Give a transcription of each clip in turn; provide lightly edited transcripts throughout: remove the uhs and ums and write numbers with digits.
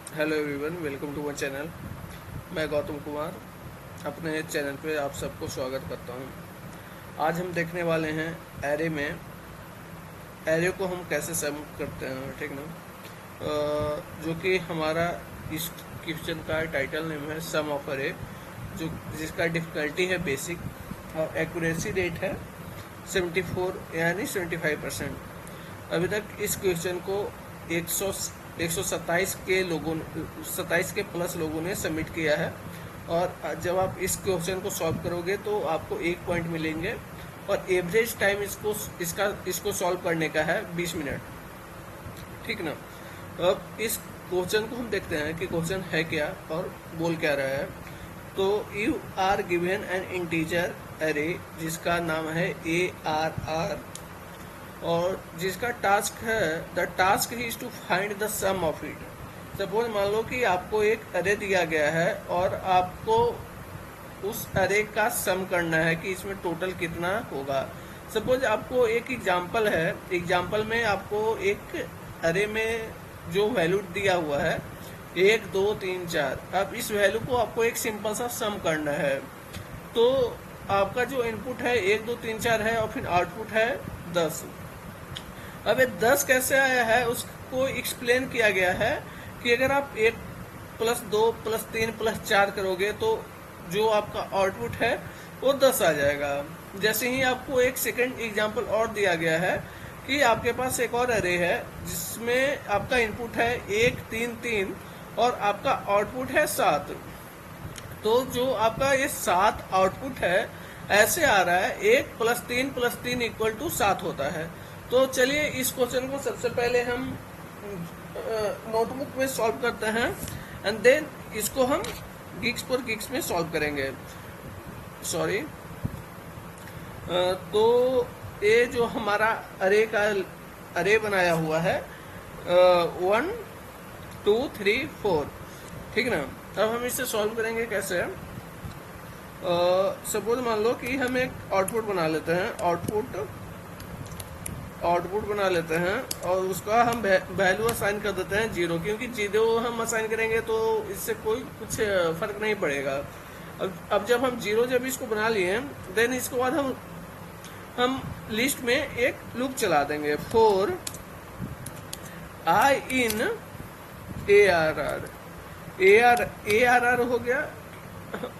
Hello everyone, welcome to my channel. मैं गौतम कुमार अपने channel पे आप सबको स्वागत करता हूँ। आज हम देखने वाले हैं एरे में एरे को हम कैसे सम करते हैं, ठीक ना। जो कि हमारा इस क्वेश्चन का टाइटल नेम है सम ऑफ एरे, जो जिसका डिफ़िकल्टी है बेसिक और एक्यूरेसी रेट है 74 यानी 75%। अभी तक इस क्वेश्चन को 127 के लोगों 27 के प्लस लोगों ने सबमिट किया है। और जब आप इस क्वेश्चन को सॉल्व करोगे तो आपको 1 पॉइंट मिलेंगे। और एवरेज टाइम इसको सॉल्व करने का है 20 मिनट, ठीक ना। अब इस क्वेश्चन को हम देखते हैं कि क्वेश्चन है क्या और बोल क्या रहा है। तो you are given an integer array जिसका नाम है ARR, और जिसका टास्क है the task is to find the sum of it. Suppose मान लो कि आपको एक अरे दिया गया है और आपको उस अरे का सम करना है कि इसमें टोटल कितना होगा। सपोज आपको एक एग्जांपल है, एग्जांपल में आपको एक अरे में जो वैल्यू दिया हुआ है 1 2 3 4, अब इस वैल्यू को आपको एक सिंपल सा सम करना है। तो आपका जो इनपुट है 1 2 3 4 है और फिर आउटपुट है 10। अब ये 10 कैसे आया है उसको एक्सप्लेन किया गया है कि अगर आप 1 प्लस 2 प्लस 3 प्लस 4 करोगे तो जो आपका आउटपुट है वो 10 आ जाएगा। जैसे ही आपको एक सेकंड एग्जांपल और दिया गया है कि आपके पास एक और अरे है जिसमें आपका इनपुट है 1 3 3 और आपका आउटपुट है 7। तो जो आपका ये 7 आउटपुट है ऐसे आ रहा है 1 प्लस 3 इक्वल टू 7 होता है। तो चलिए इस क्वेश्चन को सबसे पहले हम नोटबुक में सॉल्व करते हैं एंड देन इसको हम गिग्स पर गिग्स में सॉल्व करेंगे। सॉरी। तो ये जो हमारा अरे बनाया हुआ है 1 2 3 4, ठीक ना। अब हम इसे सॉल्व करेंगे कैसे। सपोज मान लो कि हम एक आउटपुट बना लेते हैं, आउटपुट बना लेते हैं और उसका हम वैल्यू असाइन कर देते हैं 0, क्योंकि 0 हम असाइन करेंगे तो इससे कोई कुछ फर्क नहीं पड़ेगा। अब जब हम 0 जब इसको बना लिए देन इसके बाद हम लिस्ट में एक लूप चला देंगे फॉर आई इन ARR हो गया।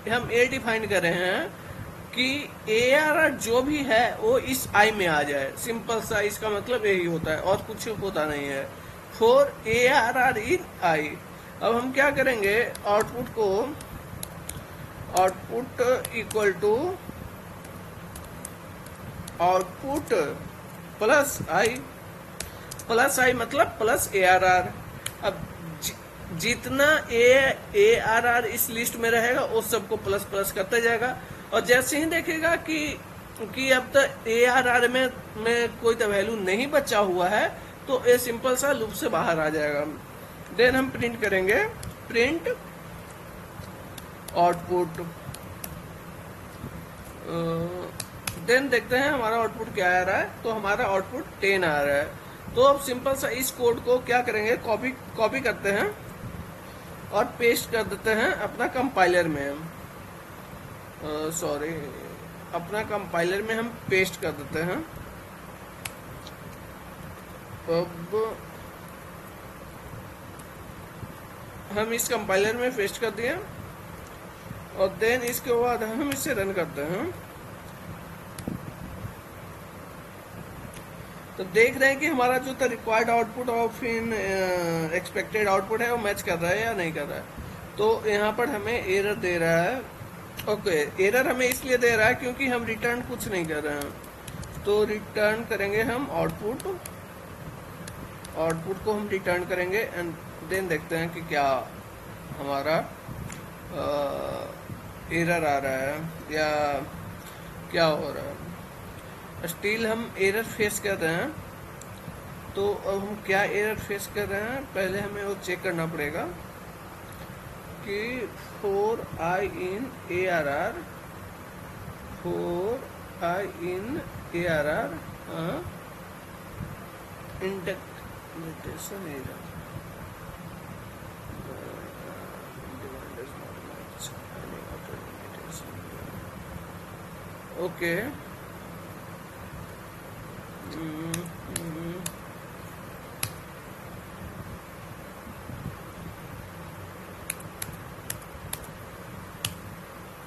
हम ए डिफाइन कर रहे हैं कि ARR जो भी है वो इस आई में आ जाए। सिंपल सा इसका मतलब यही होता है और कुछ होता नहीं है। For ARR in I. अब हम क्या करेंगे, output equal to output plus I मतलब प्लस ARR। अब जितना ARR इस लिस्ट में रहेगा वो सबको प्लस प्लस करते जाएगा। और जैसे ही देखेगा कि अब तक ARR में कोई तो वैल्यू नहीं बचा हुआ है तो ये सिंपल सा लूप से बाहर आ जाएगा। देन हम प्रिंट करेंगे प्रिंट आउटपुट। देन देखते हैं हमारा आउटपुट क्या आ रहा है। तो हमारा आउटपुट 10 आ रहा है। तो अब सिंपल सा इस कोड को क्या करेंगे, कॉपी करते हैं और पेस्ट कर देते हैं अपना कंपाइलर में। सॉरी, अपना कंपाइलर में हम पेस्ट कर देते हैं। अब हम इस कंपाइलर में पेस्ट कर दिए और देन इसके बाद हम इसे रन करते हैं। तो देख रहे हैं कि हमारा जो रिक्वायर्ड आउटपुट और फिर एक्सपेक्टेड आउटपुट है वो मैच कर रहा है या नहीं कर रहा है। तो यहाँ पर हमें एरर दे रहा है। ओके, एरर हमें इसलिए दे रहा है क्योंकि हम रिटर्न कुछ नहीं कर रहे हैं। तो रिटर्न करेंगे हम आउटपुट को हम रिटर्न करेंगे एंड देन देखते हैं कि क्या हमारा एरर आ रहा है या क्या हो रहा है। स्टिल हम एरर फेस कर रहे हैं। तो अब हम क्या एरर फेस कर रहे हैं, पहले हमें वो चेक करना पड़ेगा कि for I in ARR indexation error okay.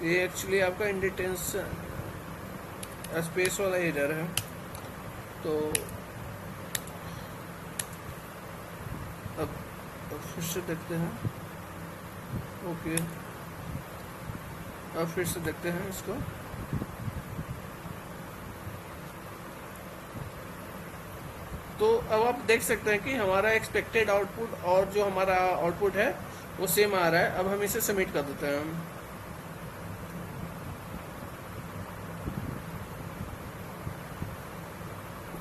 ये एक्चुअली आपका इंडिटेंस स्पेस वाला एरर है, तो अब फिर से देखते हैं। ओके, अब फिर से देखते हैं इसको। तो अब आप देख सकते हैं कि हमारा एक्सपेक्टेड आउटपुट और जो हमारा आउटपुट है वो सेम आ रहा है। अब हम इसे सबमिट कर देते हैं।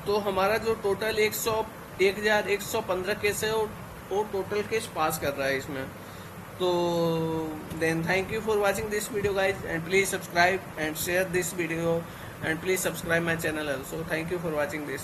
तो हमारा जो टोटल 1115 केस है वो टोटल केस पास कर रहा है इसमें। तो then thank you for watching this video guys, and please subscribe and share this video, and please subscribe my channel also. Thank you for watching this.